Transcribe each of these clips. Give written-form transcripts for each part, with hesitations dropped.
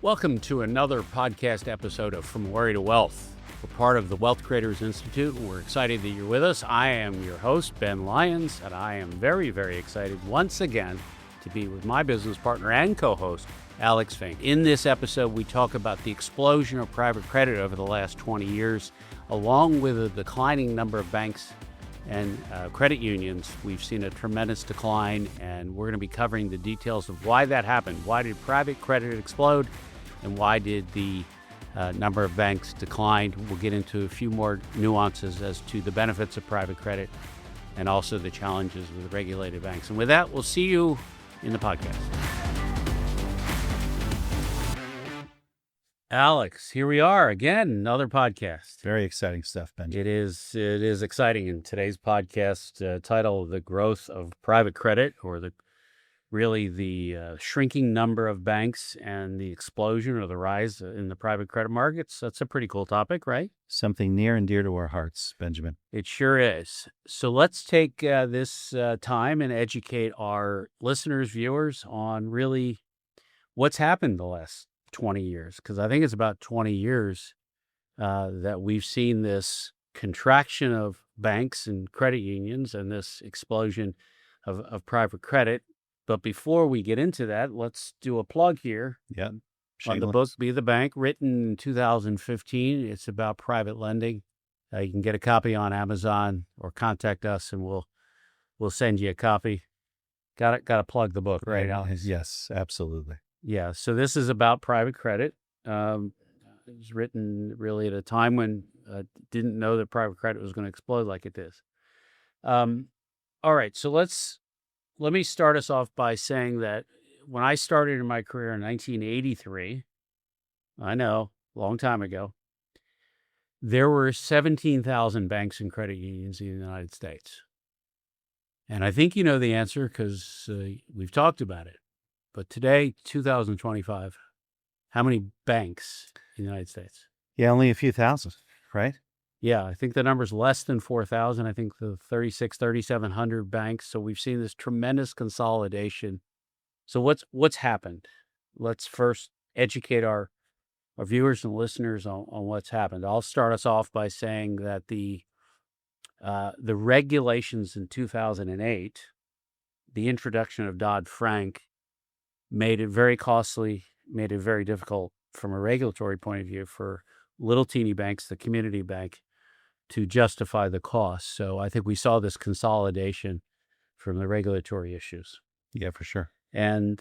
Welcome to another podcast episode of From Worry to Wealth. We're part of the Wealth Creators Institute, and we're excited that you're with us. I am your host, Ben Lyons, and I am very, very excited once again to be with my business partner and co-host, Alex Fink. In this episode, we talk about the explosion of private credit over the last 20 years, along with a declining number of banks and credit unions. We've seen a tremendous decline, and we're going to be covering the details of why that happened. Why did private credit explode, and why did the number of banks decline? We'll get into a few more nuances as to the benefits of private credit and also the challenges with regulated banks. And with that, we'll see you in the podcast. Alex, here we are again, another podcast. Very exciting stuff, Benji. It is exciting. In today's podcast, title, The Growth of Private Credit, or the shrinking number of banks and the explosion or the rise in the private credit markets. That's a pretty cool topic, right? Something near and dear to our hearts, Benjamin. It sure is. So let's take this time and educate our listeners, viewers, on really what's happened the last 20 years, because I think it's about 20 years that we've seen this contraction of banks and credit unions and this explosion of private credit. But before we get into that, let's do a plug here. Yeah. On the book, Be the Bank, written in 2015. It's about private lending. You can get a copy on Amazon or contact us, and we'll send you a copy. Got to plug the book, right, Alex? Yes, absolutely. Yeah. So this is about private credit. It was written really at a time when didn't know that private credit was going to explode like it is. All right. So let me start us off by saying that when I started in my career in 1983, I know, long time ago, there were 17,000 banks and credit unions in the United States. And I think you know the answer because we've talked about it. But today, 2025, how many banks in the United States? Yeah, only a few thousand, right? Yeah, I think the number's less than 4,000. I think the 3,700 banks. So we've seen this tremendous consolidation. So what's happened? Let's first educate our viewers and listeners on what's happened. I'll start us off by saying that the regulations in 2008, the introduction of Dodd-Frank, made it very costly, made it very difficult from a regulatory point of view for little teeny banks, the community bank, to justify the cost. So I think we saw this consolidation from the regulatory issues. Yeah, for sure. And,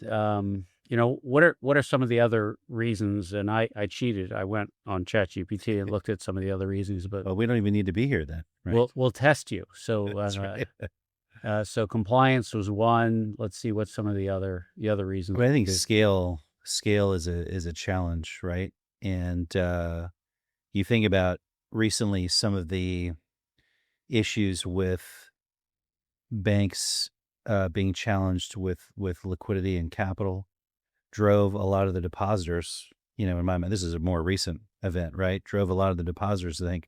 what are some of the other reasons? And I cheated. I went on ChatGPT and looked at some of the other reasons. But well, we don't even need to be here then. Right? We'll test you. So That's right. So compliance was one. Let's see what some of the other reasons. Well, I think scale is a challenge, right? And you think about recently some of the issues with banks being challenged with liquidity and capital drove a lot of the depositors, in my mind, this is a more recent event, right? Drove a lot of the depositors to think,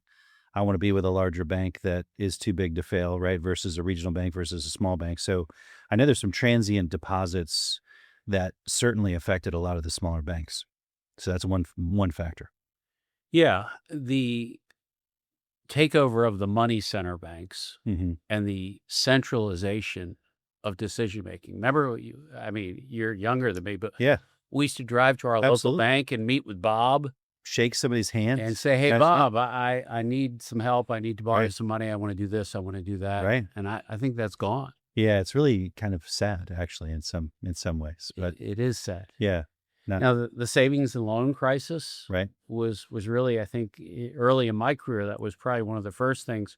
I want to be with a larger bank that is too big to fail, right? Versus a regional bank versus a small bank. So I know there's some transient deposits that certainly affected a lot of the smaller banks. So that's one factor. Yeah. The takeover of the money center banks and the centralization of decision-making. Remember, you're younger than me, but yeah, we used to drive to our local bank and meet with Bob. Shake somebody's hand. And say, hey, Bob, I need some help. I need to borrow some money. I want to do this. I want to do that. Right. And I think that's gone. Yeah, it's really kind of sad, actually, in some ways. But it is sad. Yeah. Now, the savings and loan crisis was really, I think, early in my career, that was probably one of the first things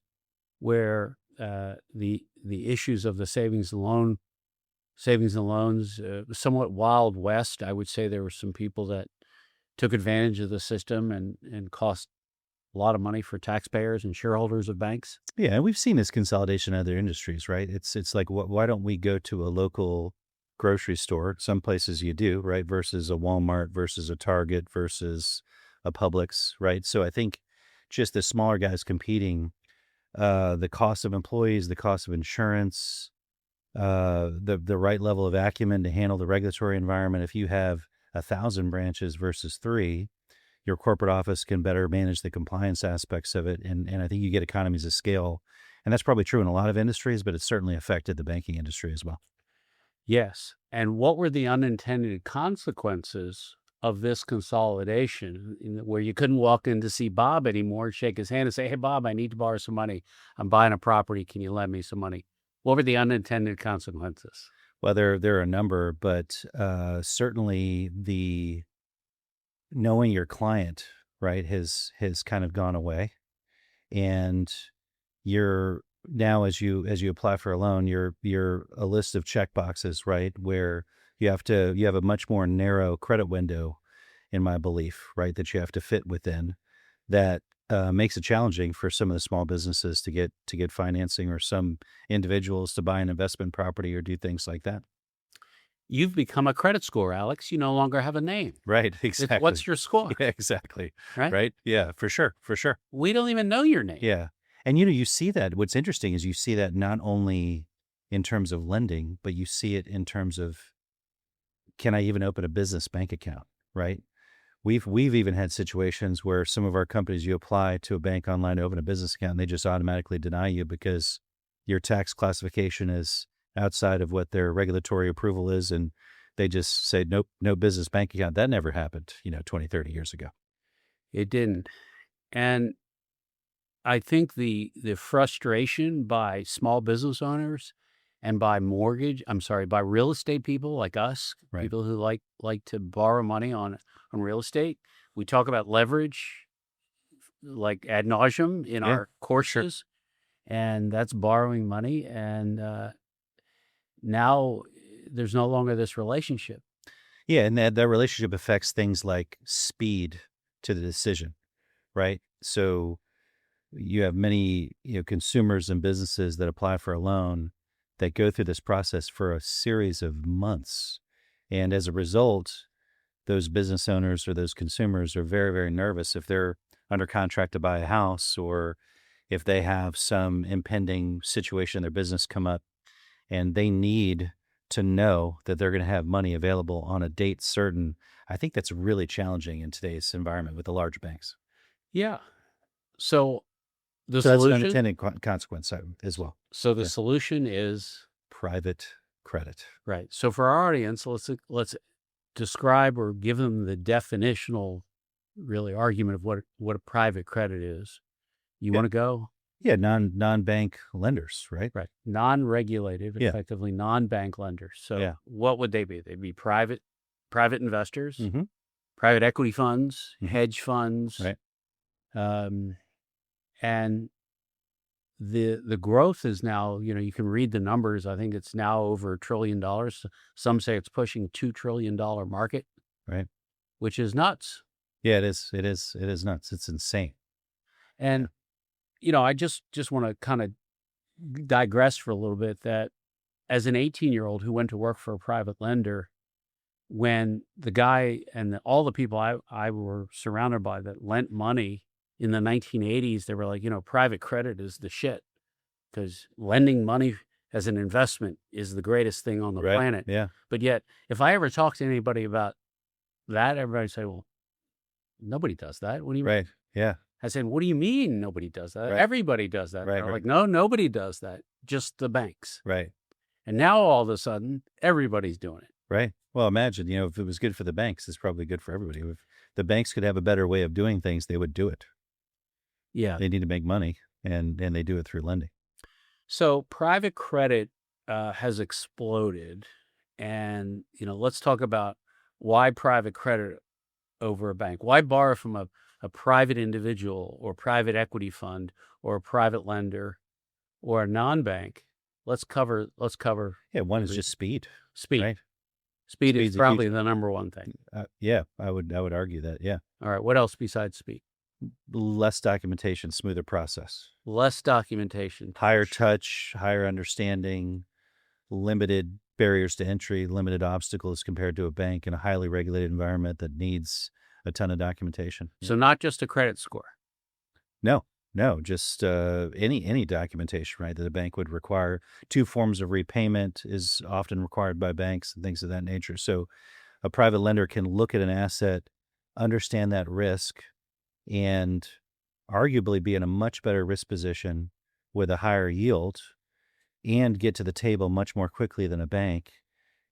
where the issues of the savings and loans, somewhat Wild West. I would say there were some people that took advantage of the system and cost a lot of money for taxpayers and shareholders of banks. Yeah, and we've seen this consolidation in other industries, right? It's like, why don't we go to a local grocery store? Some places you do, right? Versus a Walmart, versus a Target, versus a Publix, right? So I think just the smaller guys competing, the cost of employees, the cost of insurance, the right level of acumen to handle the regulatory environment. If you have 1,000 branches versus 3, your corporate office can better manage the compliance aspects of it. And I think you get economies of scale. And that's probably true in a lot of industries, but it's certainly affected the banking industry as well. Yes. And what were the unintended consequences of this consolidation where you couldn't walk in to see Bob anymore, shake his hand and say, "Hey, Bob, I need to borrow some money. I'm buying a property. Can you lend me some money?" What were the unintended consequences? Well, there are a number, but certainly the knowing your client, right, has kind of gone away. And you're now, as you apply for a loan, you're a list of check boxes, right, where you have a much more narrow credit window, in my belief, right, that you have to fit within. That makes it challenging for some of the small businesses to get financing, or some individuals to buy an investment property or do things like that. You've become a credit score, Alex. You no longer have a name. Right, It's exactly. what's your score, Yeah, exactly. right? Right. Yeah, for sure, for sure. We don't even know your name. Yeah. And you see that. What's interesting is you see that not only in terms of lending, but you see it in terms of, can I even open a business bank account, right? We've even had situations where some of our companies, you apply to a bank online to open a business account, and they just automatically deny you because your tax classification is outside of what their regulatory approval is, and they just say, nope, no business bank account. That never happened, 20, 30 years ago. It didn't. And I think the frustration by small business owners and by by real estate people like us, Right. people who like to borrow money on real estate. We talk about leverage like ad nauseum in Yeah, our sure. courses, and that's borrowing money. And now there's no longer this relationship. Yeah, and that relationship affects things like speed to the decision, right? So you have many, consumers and businesses that apply for a loan that go through this process for a series of months. And as a result, those business owners or those consumers are very, very nervous if they're under contract to buy a house, or if they have some impending situation in their business come up, and they need to know that they're going to have money available on a date certain. I think that's really challenging in today's environment with the large banks. Yeah. So the So that's an solution. unintended consequence as well. So the Yeah. solution is Private credit. right. So for our audience, let's describe or give them the definitional, really, argument of what a private credit is. You Yeah. want to go? Yeah, non-bank lenders, right? Right. Non-regulated, Yeah. effectively non-bank lenders. So Yeah. what would they be? They'd be private investors, Mhm. private equity funds, Mhm. hedge funds. Right. And the growth is now, you can read the numbers. I think it's now over $1 trillion. Some say it's pushing $2 trillion market, Right. which is nuts. Yeah, it is. It is nuts. It's insane. And, I just want to kind of digress for a little bit that as an 18-year-old who went to work for a private lender, when the guy and all the people I were surrounded by that lent money in the 1980s, they were like, private credit is the shit because lending money as an investment is the greatest thing on the Right. planet. Yeah. But yet, if I ever talk to anybody about that, everybody say, well, nobody does that. What do you mean? Right. Yeah. I said, what do you mean nobody does that? Right. Everybody does that. Right, They're right. like, no, nobody does that. Just the banks. Right. And now all of a sudden, everybody's doing it. Right. Well, imagine, if it was good for the banks, it's probably good for everybody. If the banks could have a better way of doing things, they would do it. Yeah. They need to make money, and they do it through lending. So private credit has exploded. And, let's talk about why private credit over a bank. Why borrow from a private individual or private equity fund or a private lender or a non-bank? Let's cover. Yeah, one is just speed. Speed. Right. Speed Speed's is a probably huge- the number one thing. Yeah, I would argue that. Yeah, All right. What else besides speed? less documentation, smoother process, Less documentation. higher touch, higher understanding, limited barriers to entry, limited obstacles compared to a bank in a highly regulated environment that needs a ton of documentation. So not just a credit score. No, just any documentation, right, that a bank would require. 2 forms of repayment is often required by banks and things of that nature. So a private lender can look at an asset, understand that risk, and arguably be in a much better risk position with a higher yield and get to the table much more quickly than a bank.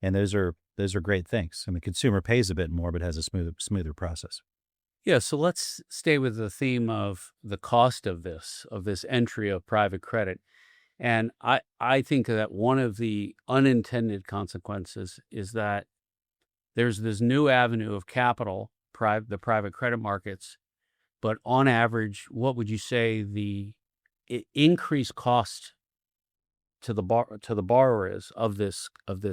And those are great things. I mean, consumer pays a bit more, but has a smoother process. Yeah, so let's stay with the theme of the cost of this entry of private credit. And I think that one of the unintended consequences is that there's this new avenue of capital, the private credit markets, but on average, what would you say the increased cost to the borrower is of this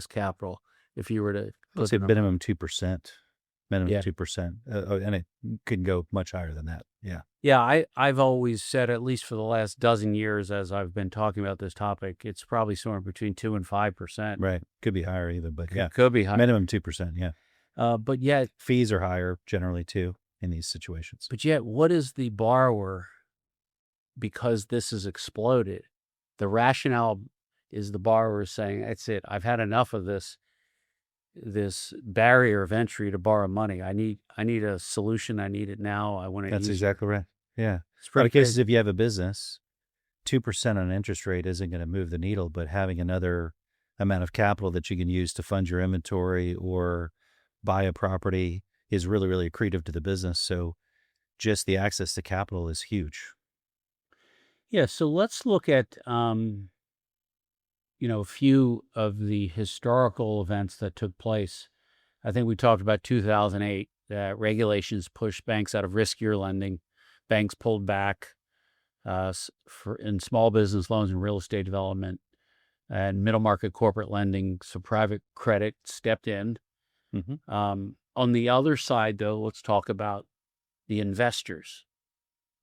capital, if you were to Let's put say minimum 2%, Yeah. 2%, and it could go much higher than that. Yeah. Yeah, I've always said, at least for the last dozen years as I've been talking about this topic, it's probably somewhere between 2 and 5%. Right. Could be higher even, but yeah. Could be high. Minimum 2%, yeah. But yet, Fees are higher generally too in these situations. what is the borrower, because this has exploded? The rationale is the borrower is saying, that's it, I've had enough of this barrier of entry to borrow money. I need a solution. I need it now. I want to That's exactly right. Yeah. It's In a lot pretty of cases, crazy. if you have a business, 2% on interest rate isn't going to move the needle, but having another amount of capital that you can use to fund your inventory or buy a property is really, really accretive to the business. So just the access to capital is huge. Yeah, so let's look at a few of the historical events that took place. I think we talked about 2008, that regulations pushed banks out of riskier lending. Banks pulled back in small business loans and real estate development and middle market corporate lending. So private credit stepped in. On the other side, though, let's talk about the investors.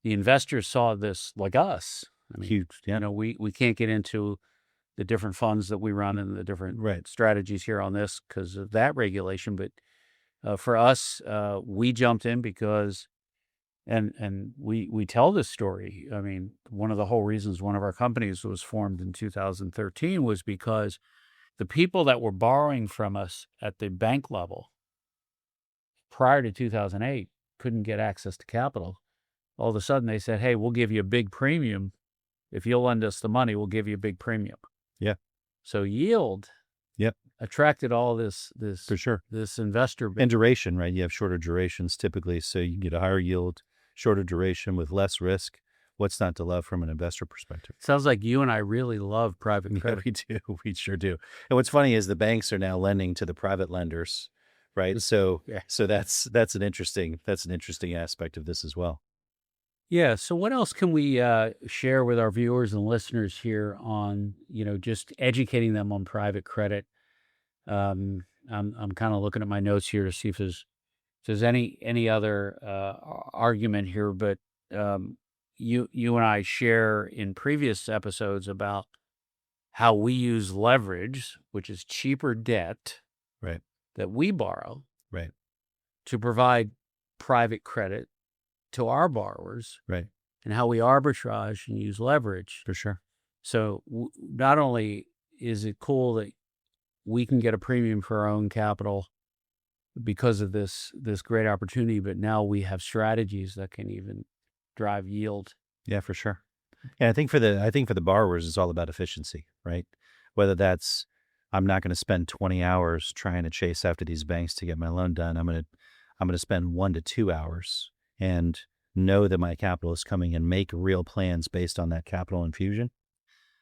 The investors saw this like us. I mean, Huge. Yeah. we can't get into the different funds that we run and the different strategies here on this because of that regulation. But for us, we jumped in because, and we tell this story. I mean, one of the whole reasons one of our companies was formed in 2013 was because the people that were borrowing from us at the bank level prior to 2008 couldn't get access to capital. All of a sudden they said, hey, we'll give you a big premium. If you'll lend us the money, we'll give you a big premium. Yeah. So yield attracted all this For sure. this investor base. And duration, right? You have shorter durations typically, so you can get a higher yield, shorter duration with less risk. What's not to love from an investor perspective? Sounds like you and I really love private credit. Yeah, we do. We sure do. And what's funny is the banks are now lending to the private lenders, right? So that's an interesting aspect of this as well. Yeah. So what else can we share with our viewers and listeners here on, just educating them on private credit? I'm kind of looking at my notes here to see if there's any other argument here, but you and I share in previous episodes about how we use leverage, which is cheaper debt, right, that we borrow, right, to provide private credit to our borrowers, right, and how we arbitrage and use leverage. For sure. So not only is it cool that we can get a premium for our own capital because of this great opportunity, but now we have strategies that can even drive yield. Yeah, for sure. And I think for the borrowers, it's all about efficiency, right? Whether that's, I'm not going to spend 20 hours trying to chase after these banks to get my loan done. I'm going to spend 1 to 2 hours and know that my capital is coming and make real plans based on that capital infusion.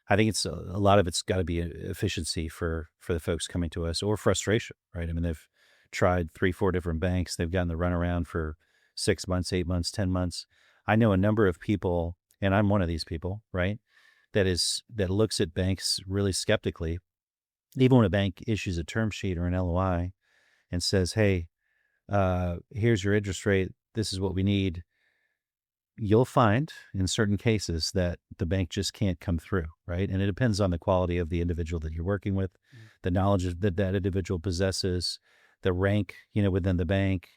I think it's a lot of it's got to be efficiency for the folks coming to us, or frustration, right? I mean, they've tried 3-4 different banks. They've gotten the runaround for 6 months, 8 months, 10 months. I know a number of people, and I'm one of these people, right? That looks at banks really skeptically. Even when a bank issues a term sheet or an LOI and says, hey, here's your interest rate, this is what we need. You'll find in certain cases that the bank just can't come through, right? And it depends on the quality of the individual that you're working with, the knowledge that individual possesses, the rank, within the bank,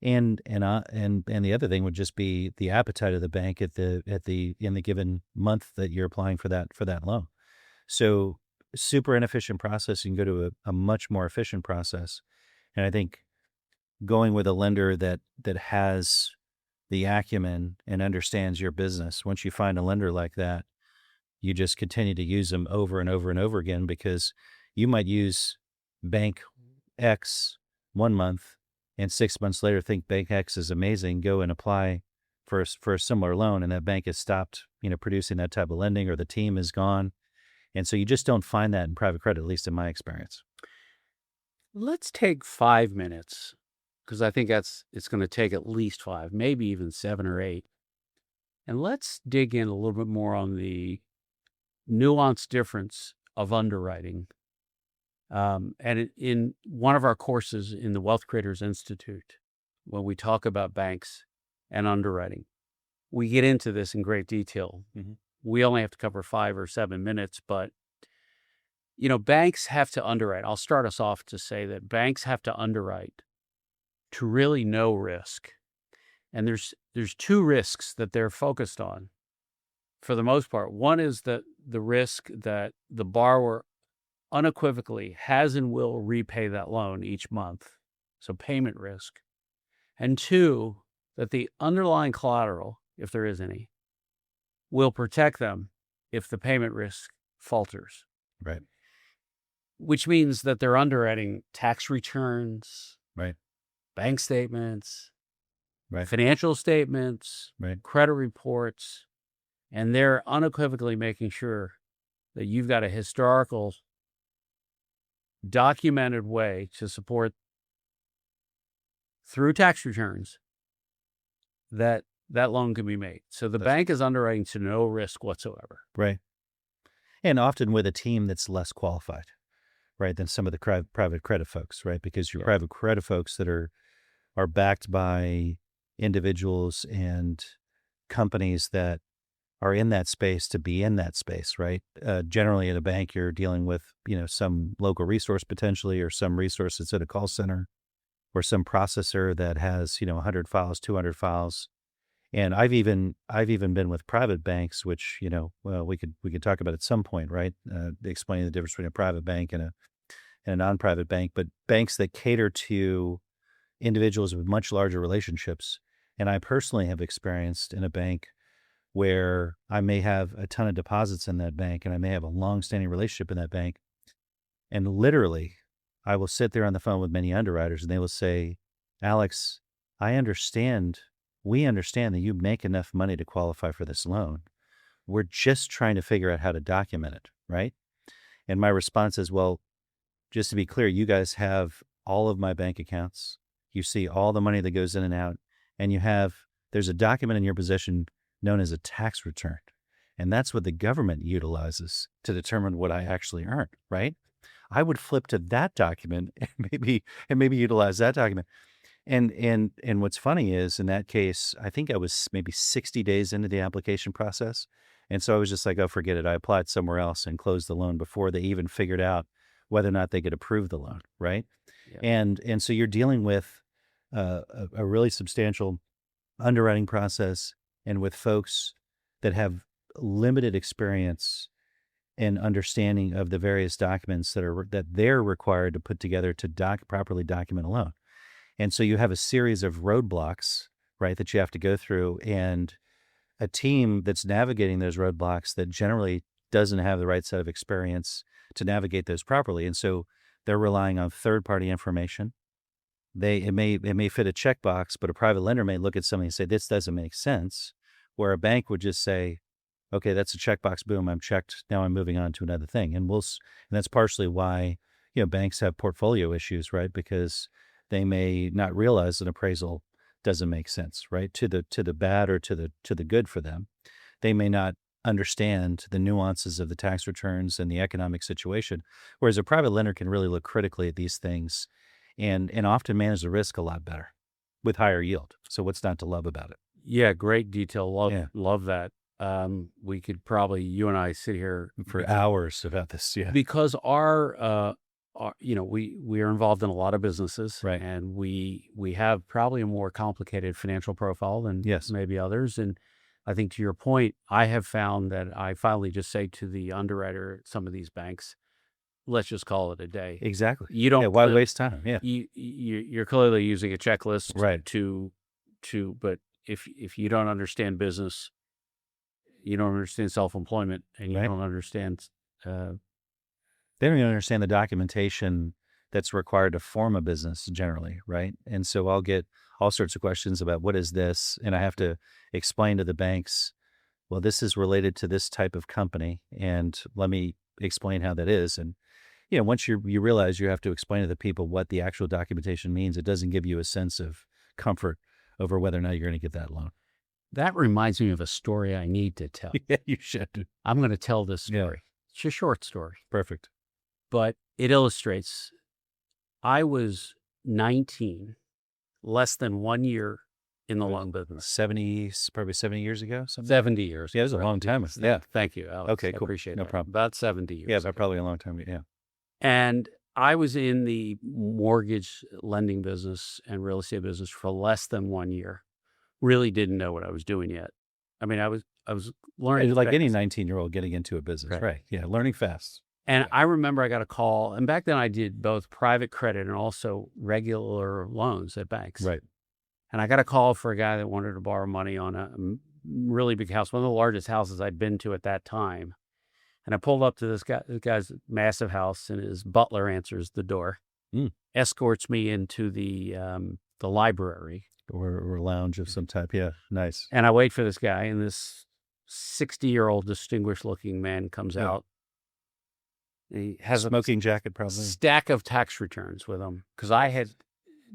and the other thing would just be the appetite of the bank in the given month that you're applying for that loan. So super inefficient process. You can go to a much more efficient process, and I think going with a lender that has the acumen and understands your business. Once you find a lender like that, you just continue to use them over and over and over again, because you might use bank X 1 month and 6 months later think bank X is amazing, go and apply for a similar loan, and that bank has stopped, producing that type of lending, or the team is gone. And so you just don't find that in private credit, at least in my experience. Let's take 5 minutes, because I think it's going to take at least 5, maybe even 7 or 8. And let's dig in a little bit more on the nuanced difference of underwriting. And in one of our courses in the Wealth Creators Institute, when we talk about banks and underwriting, we get into this in great detail. Mm-hmm. We only have to cover 5 or 7 minutes, but banks have to underwrite. I'll start us off to say that banks have to underwrite to really know risk. And there's 2 risks that they're focused on for the most part. One is the risk that the borrower unequivocally has and will repay that loan each month, so payment risk. And 2, that the underlying collateral, if there is any, will protect them if the payment risk falters. Right. Which means that they're underwriting tax returns, Right. bank statements, Right. financial statements, Right. credit reports, and they're unequivocally making sure that you've got a historical, documented way to support through tax returns that loan can be made. So the bank is underwriting to no risk whatsoever. Right. And often with a team that's less qualified, right, than some of the private credit folks, right? Because your private credit folks that are backed by individuals and companies that are in that space to be in that space, right? Generally at a bank, you're dealing with, some local resource potentially, or some resource that's at a call center, or some processor that has, 100 files, 200 files. And I've even been with private banks, which, well, we could talk about at some point, right? Explaining the difference between a private bank and a non-private bank, but banks that cater to individuals with much larger relationships. And I personally have experienced in a bank where I may have a ton of deposits in that bank, and I may have a long-standing relationship in that bank. And literally, I will sit there on the phone with many underwriters, and they will say, Alex, we understand that you make enough money to qualify for this loan. We're just trying to figure out how to document it, right? And my response is, well, just to be clear, you guys have all of my bank accounts. You see all the money that goes in and out, and there's a document in your possession known as a tax return. And that's what the government utilizes to determine what I actually earn, right? I would flip to that document and maybe utilize that document. And what's funny is, in that case, I think I was maybe 60 days into the application process. And so I was just like, oh, forget it. I applied somewhere else and closed the loan before they even figured out whether or not they could approve the loan, right? Yeah. And so you're dealing with a really substantial underwriting process, and with folks that have limited experience and understanding of the various documents that they're required to put together to properly document a loan. And so you have a series of roadblocks, right, that you have to go through, and a team that's navigating those roadblocks that generally doesn't have the right set of experience to navigate those properly. And so they're relying on third-party information. It may fit a checkbox, but a private lender may look at something and say, this doesn't make sense, where a bank would just say, okay, that's a checkbox, boom, I'm checked, now I'm moving on to another thing. And that's partially why, banks have portfolio issues, right? Because they may not realize an appraisal doesn't make sense, right? To the bad or to the good for them. They may not understand the nuances of the tax returns and the economic situation, whereas a private lender can really look critically at these things and often manage the risk a lot better with higher yield. So what's not to love about it? Yeah, great detail. Love that. We could probably, you and I, sit here for hours about this. Yeah, because our we are involved in a lot of businesses, right? And we have probably a more complicated financial profile than maybe others. And I think, to your point, I have found that I finally just say to the underwriter at some of these banks, let's just call it a day. Exactly. You don't. Yeah, why waste time? Yeah. You're clearly using a checklist, Right. But if you don't understand business, you don't understand self-employment, and you Right. don't understand. They don't even understand the documentation that's required to form a business generally, right? And so I'll get all sorts of questions about what is this, and I have to explain to the banks, well, this is related to this type of company, and let me explain how that is. And once you realize you have to explain to the people what the actual documentation means, it doesn't give you a sense of comfort over whether or not you're going to get that loan. That reminds me of a story I need to tell. Yeah, you should. I'm going to tell this story. Yeah. It's a short story. Perfect. But it illustrates. I was 19, less than 1 year in the loan business. Probably 70 years ago? 70 years. Yeah, it was a long time. Yeah. Thank you, Alex. Okay, I cool. appreciate No that. problem. About 70 years. Yeah, ago. probably a long time. Yeah. And I was in the mortgage lending business and real estate business for less than 1 year. Really didn't know what I was doing yet. I mean, I was learning. Like any 19-year-old getting into a business, right? Yeah, learning fast. And I remember I got a call, and back then I did both private credit and also regular loans at banks. Right. And I got a call for a guy that wanted to borrow money on a really big house, one of the largest houses I'd been to at that time. And I pulled up to this guy's massive house, and his butler answers the door, escorts me into the library. Or lounge of some type. Yeah, nice. And I wait for this guy, and this 60-year-old distinguished-looking man comes out. He has smoking jacket, probably. Stack of tax returns with him, because I had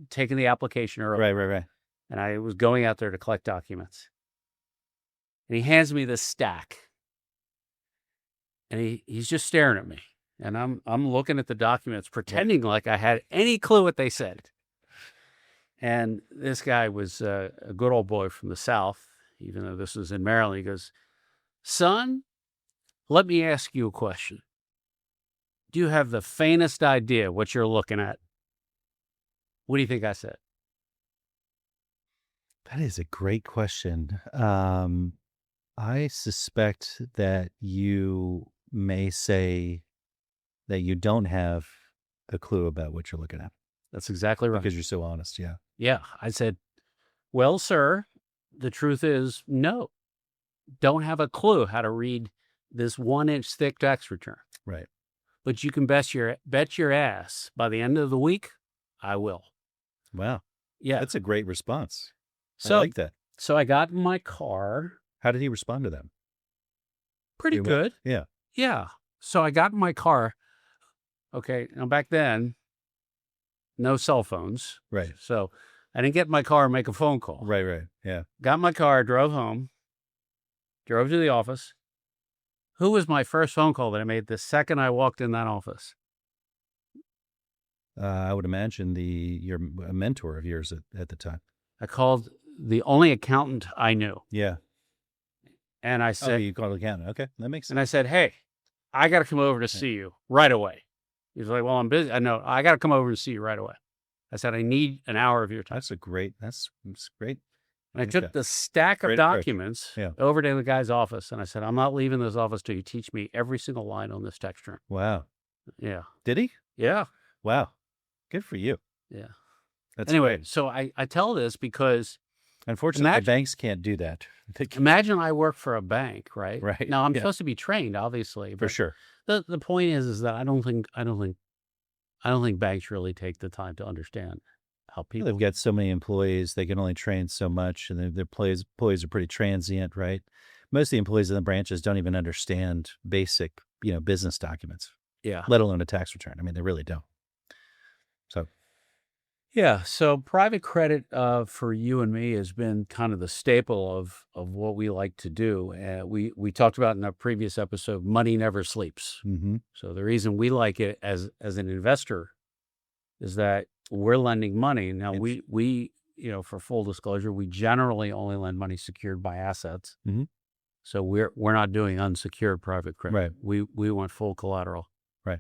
taken the application early. Right. And I was going out there to collect documents. And he hands me this stack. And he's just staring at me. And I'm looking at the documents, pretending like I had any clue what they said. And this guy was a good old boy from the South, even though this was in Maryland. He goes, "Son, let me ask you a question. Do you have the faintest idea what you're looking at?" What do you think I said? That is a great question. I suspect that you may say that you don't have a clue about what you're looking at. That's exactly right. Because you're so honest, yeah. Yeah. I said, "Well, sir, the truth is, no. Don't have a clue how to read this 1-inch thick tax return. Right. But you can bet your ass by the end of the week, I will." Wow. Yeah. That's a great response. So, I like that. So I got in my car. How did he respond to that? Pretty good. Yeah. Yeah. So I got in my car. Okay. Now, back then, no cell phones. Right. So I didn't get in my car and make a phone call. Right. Yeah. Got in my car, drove home, drove to the office. Who was my first phone call that I made the second I walked in that office? I would imagine a mentor of yours at the time. I called the only accountant I knew. Yeah. And I said, you called the accountant. Okay. That makes sense. And I said, "Hey, I got to come over to see you right away." He's like, "Well, I'm busy." I know, "I got to come over and see you right away." I said, "I need an hour of your time." That's great. And I took the stack of documents over to the guy's office, and I said, "I'm not leaving this office till you teach me every single line on this tax return." Wow. Yeah. Did he? Yeah. Wow. Good for you. Yeah. That's anyway, great. So I tell this because unfortunately banks can't do that. Imagine I work for a bank, right? Right. Now I'm supposed to be trained, obviously. For sure. The point is that I don't think banks really take the time to understand how people. They've got so many employees; they can only train so much, and their employees are pretty transient, right? Most of the employees in the branches don't even understand basic, business documents. Yeah. Let alone a tax return. I mean, they really don't. So. Yeah. So private credit for you and me has been kind of the staple of what we like to do. We talked about in our previous episode, money never sleeps. Mm-hmm. So the reason we like it as an investor is that we're lending money. Now we for full disclosure, we generally only lend money secured by assets. Mm-hmm. So we're not doing unsecured private credit. Right. We want full collateral. Right.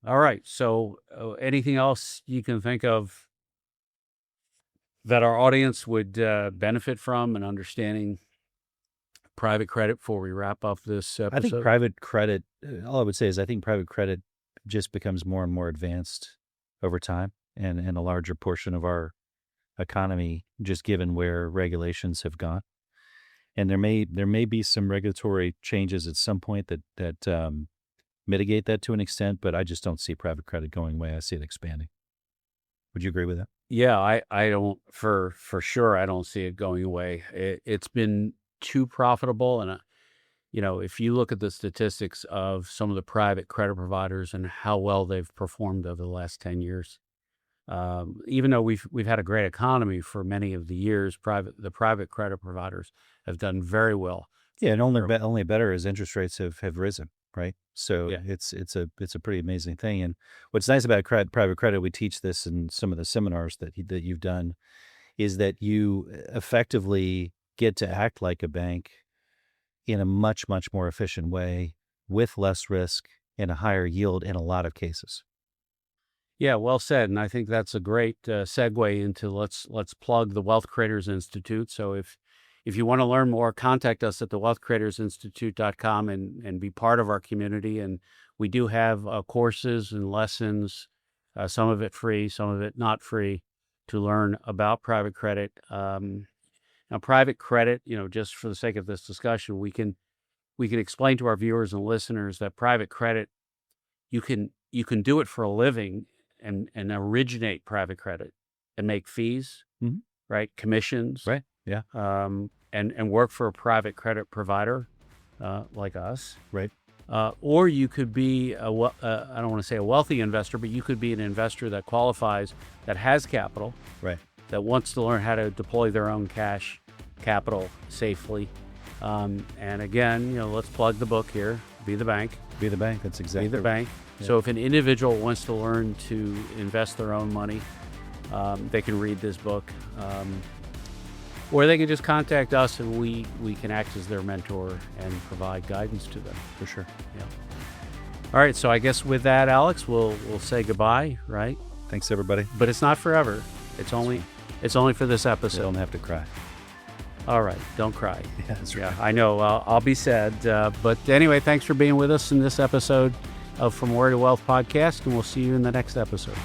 All right. So anything else you can think of that our audience would benefit from in understanding private credit before we wrap up this episode? I think private credit, all I would say is I think private credit just becomes more and more advanced over time and a larger portion of our economy, just given where regulations have gone. And there may be some regulatory changes at some point that mitigate that to an extent, but I just don't see private credit going away. I see it expanding. Would you agree with that? Yeah, I don't, for sure, I don't see it going away. It's been too profitable. And, if you look at the statistics of some of the private credit providers and how well they've performed over the last 10 years, even though we've had a great economy for many of the years, the private credit providers have done very well. Yeah, and only better as interest rates have risen, right? So Yeah. it's a pretty amazing thing. And what's nice about private credit, we teach this in some of the seminars that you've done, is that you effectively get to act like a bank in a much, much more efficient way with less risk and a higher yield in a lot of cases. Yeah, well said. And I think that's a great segue into let's plug the Wealth Creators Institute. So if you want to learn more, contact us at thewealthcreatorsinstitute.com and be part of our community. And we do have courses and lessons, some of it free, some of it not free, to learn about private credit. Now, private credit, just for the sake of this discussion, we can explain to our viewers and listeners that private credit, you can do it for a living and originate private credit and make fees, right? Commissions, right? Yeah. And work for a private credit provider like us, right? Or you could be I don't want to say a wealthy investor, but you could be an investor that qualifies, that has capital, right? That wants to learn how to deploy their own capital safely. And again, let's plug the book here. Be the bank. Be the bank. That's exactly. Be the bank. Yeah. So if an individual wants to learn to invest their own money, they can read this book. Or they can just contact us and we can act as their mentor and provide guidance to them. For sure. Yeah. All right. So I guess with that, Alex, we'll say goodbye, right? Thanks, everybody. But it's not forever. It's only for this episode. You don't have to cry. All right. Don't cry. Yeah, that's right. Yeah, I know. I'll be sad. But anyway, thanks for being with us in this episode of From Worry to Wealth podcast, and we'll see you in the next episode.